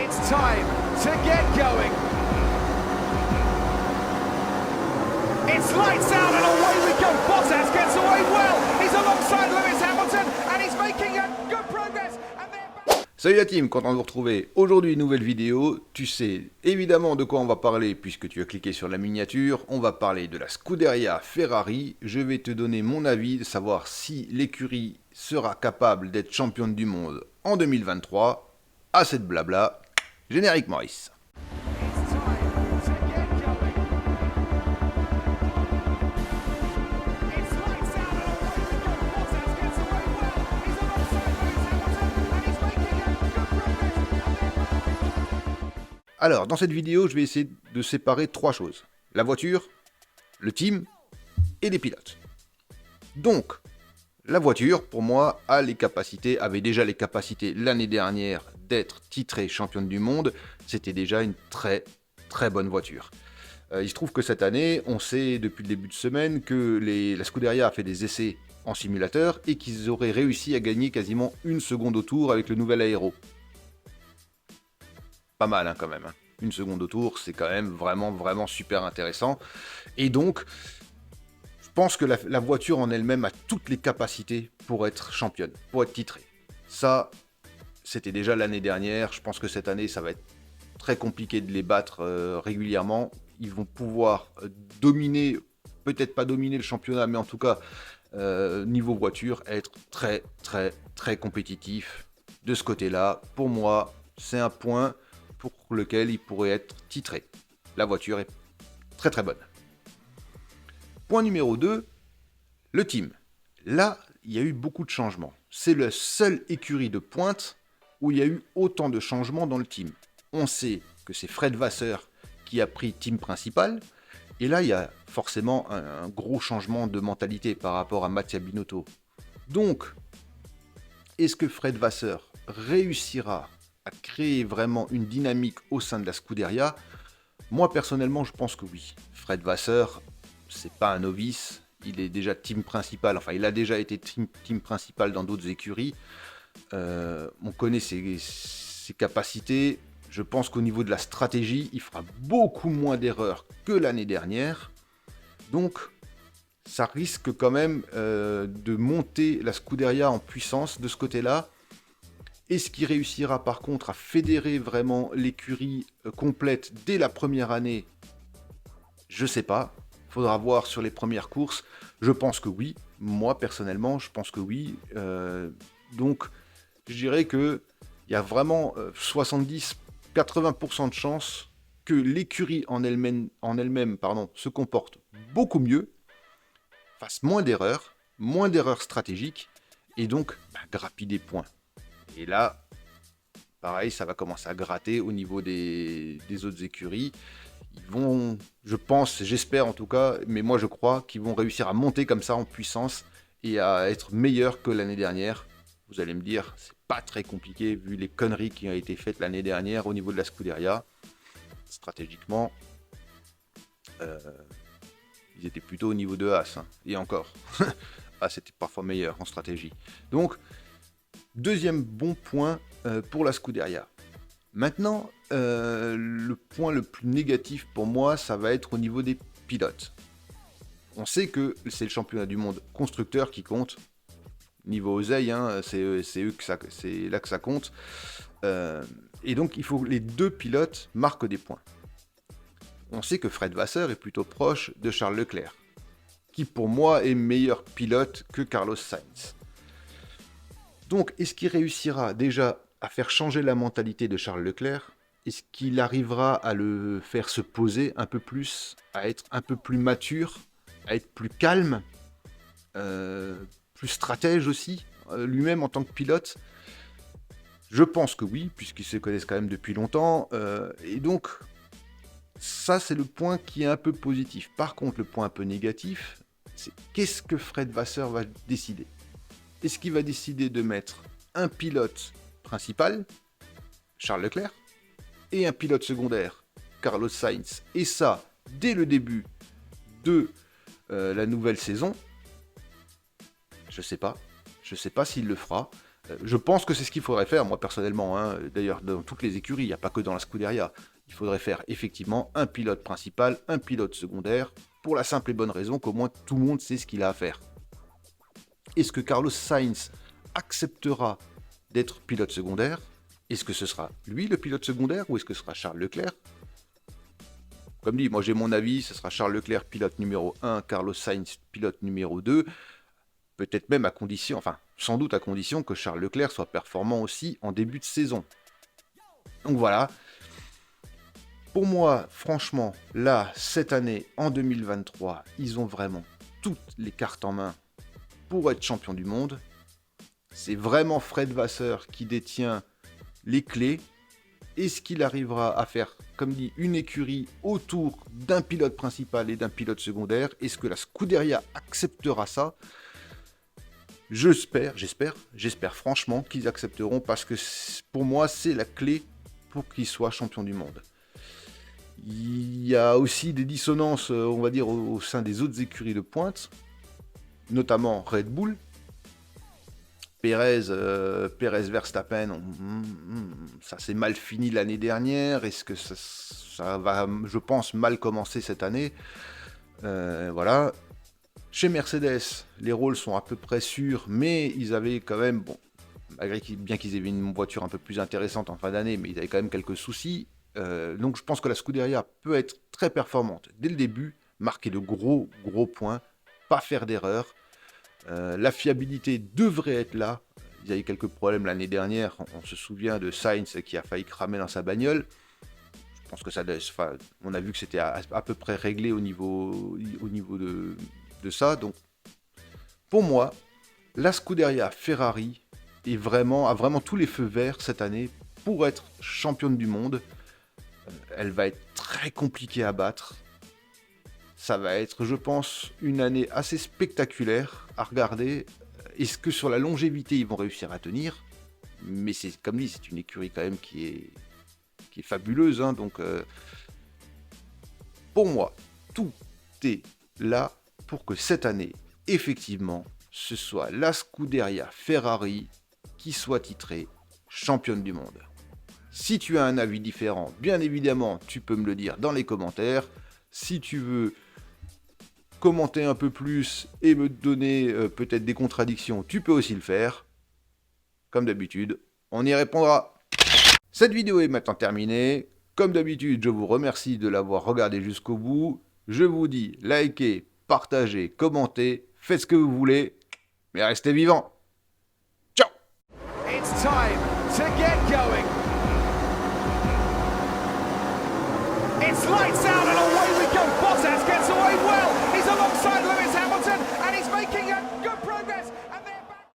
It's time to get going. It's lights out and away we go. Bottas gets away well. He's alongside Lewis Hamilton and he's making a good progress. Salut la team, content de vous retrouver. Aujourd'hui, nouvelle vidéo. Tu sais évidemment de quoi on va parler puisque tu as cliqué sur la miniature. On va parler de la Scuderia Ferrari. Je vais te donner mon avis de savoir si l'écurie sera capable d'être championne du monde en 2023. Assez de blabla. Générique Maurice. Alors, dans cette vidéo, je vais essayer de séparer trois choses. La voiture, le team et les pilotes. Donc, la voiture, pour moi, avait déjà les capacités l'année dernière d'être titrée championne du monde. C'était déjà une très, très bonne voiture. Il se trouve que cette année, on sait depuis le début de semaine que la Scuderia a fait des essais en simulateur et qu'ils auraient réussi à gagner quasiment 1 seconde au tour avec le nouvel aéro. Pas mal hein, quand même. 1 seconde au tour, c'est quand même vraiment super intéressant. Et donc, je pense que la voiture en elle-même a toutes les capacités pour être championne, pour être titrée. Ça, c'était déjà l'année dernière. Je pense que cette année, ça va être très compliqué de les battre régulièrement. Ils vont pouvoir dominer, peut-être pas dominer le championnat, mais en tout cas, niveau voiture, être très compétitif de ce côté-là. Pour moi, c'est un point pour lequel il pourrait être titré. La voiture est très bonne. Point numéro 2, le team. Là, il y a eu beaucoup de changements. C'est la seule écurie de pointe où il y a eu autant de changements dans le team. On sait que c'est Fred Vasseur qui a pris team principal, et là, il y a forcément un gros changement de mentalité par rapport à Mattia Binotto. Donc, est-ce que Fred Vasseur réussira à créer vraiment une dynamique au sein de la Scuderia? Moi personnellement je pense que oui. Fred Vasseur, c'est pas un novice, il est déjà team principal, enfin il a déjà été team principal dans d'autres écuries. On connaît ses capacités. Je pense qu'au niveau de la stratégie, il fera beaucoup moins d'erreurs que l'année dernière. Donc ça risque quand même de monter la Scuderia en puissance de ce côté-là. Est-ce qu'il réussira par contre à fédérer vraiment l'écurie complète dès la première année? Je sais pas. Faudra voir sur les premières courses. Je pense que oui. Moi personnellement, je pense que oui. Donc, je dirais que il y a vraiment 70-80% de chances que l'écurie en elle-même, se comporte beaucoup mieux, fasse moins d'erreurs stratégiques, et donc grappille des points. Et là, pareil, ça va commencer à gratter au niveau des autres écuries. Ils vont, je pense, j'espère en tout cas, mais moi je crois qu'ils vont réussir à monter comme ça en puissance et à être meilleurs que l'année dernière. Vous allez me dire, c'est pas très compliqué vu les conneries qui ont été faites l'année dernière au niveau de la Scuderia. Stratégiquement, ils étaient plutôt au niveau de As, hein. Et encore. C'était parfois meilleur en stratégie. Donc, deuxième bon point pour la Scuderia. Maintenant, le point le plus négatif pour moi, ça va être au niveau des pilotes. On sait que c'est le championnat du monde constructeur qui compte. Niveau oseille, hein, c'est là que ça compte. Et donc, il faut que les deux pilotes marquent des points. On sait que Fred Vasseur est plutôt proche de Charles Leclerc, qui pour moi est meilleur pilote que Carlos Sainz. Donc, est-ce qu'il réussira déjà à faire changer la mentalité de Charles Leclerc? Est-ce qu'il arrivera à le faire se poser un peu plus, à être un peu plus mature, à être plus calme, plus stratège aussi, lui-même en tant que pilote? Je pense que oui, puisqu'ils se connaissent quand même depuis longtemps. Et donc, ça, c'est le point qui est un peu positif. Par contre, le point un peu négatif, c'est qu'est-ce que Fred Vasseur va décider? Est-ce qu'il va décider de mettre un pilote principal, Charles Leclerc, et un pilote secondaire, Carlos Sainz, et ça, dès le début de la nouvelle saison? Je sais pas s'il le fera. Je pense que c'est ce qu'il faudrait faire, moi personnellement. Hein. D'ailleurs, dans toutes les écuries, il n'y a pas que dans la Scuderia. Il faudrait faire effectivement un pilote principal, un pilote secondaire, pour la simple et bonne raison qu'au moins tout le monde sait ce qu'il a à faire. Est-ce que Carlos Sainz acceptera d'être pilote secondaire? Est-ce que ce sera lui le pilote secondaire ou est-ce que ce sera Charles Leclerc? Comme dit, moi j'ai mon avis, ce sera Charles Leclerc pilote numéro 1, Carlos Sainz pilote numéro 2, peut-être même à condition, enfin sans doute à condition que Charles Leclerc soit performant aussi en début de saison. Donc voilà. Pour moi, franchement, là, cette année, en 2023, ils ont vraiment toutes les cartes en main pour être champion du monde. C'est vraiment Fred Vasseur qui détient les clés. Est-ce qu'il arrivera à faire, comme dit, une écurie autour d'un pilote principal et d'un pilote secondaire? Est-ce que la Scuderia acceptera ça? J'espère franchement qu'ils accepteront parce que pour moi, c'est la clé pour qu'ils soient champions du monde. Il y a aussi des dissonances, on va dire, au sein des autres écuries de pointe, notamment Red Bull. Perez Verstappen, ça s'est mal fini l'année dernière. Est-ce que ça va, je pense, mal commencer cette année? Voilà. Chez Mercedes, les rôles sont à peu près sûrs, mais ils avaient quand même, bon, bien qu'ils aient une voiture un peu plus intéressante en fin d'année, mais ils avaient quand même quelques soucis. Donc je pense que la Scuderia peut être très performante dès le début, marquer de gros points, pas faire d'erreurs. La fiabilité devrait être là. Il y a eu quelques problèmes l'année dernière. On se souvient de Sainz qui a failli cramer dans sa bagnole. Je pense que on a vu que c'était à peu près réglé au niveau de ça. Donc, pour moi, la Scuderia Ferrari a vraiment tous les feux verts cette année pour être championne du monde. Elle va être très compliquée à battre. Ça va être, je pense, une année assez spectaculaire à regarder. Est-ce que sur la longévité, ils vont réussir à tenir? Mais c'est comme dit, c'est une écurie quand même qui est fabuleuse. Hein, donc, pour moi, tout est là pour que cette année, effectivement, ce soit la Scuderia Ferrari qui soit titrée championne du monde. Si tu as un avis différent, bien évidemment, tu peux me le dire dans les commentaires. Si tu veux commenter un peu plus et me donner peut-être des contradictions, tu peux aussi le faire. Comme d'habitude, on y répondra. Cette vidéo est maintenant terminée. Comme d'habitude, je vous remercie de l'avoir regardé jusqu'au bout. Je vous dis, likez, partagez, commentez, faites ce que vous voulez, mais restez vivants. Ciao! It's time to get going. It's lights out and away we go. Bottas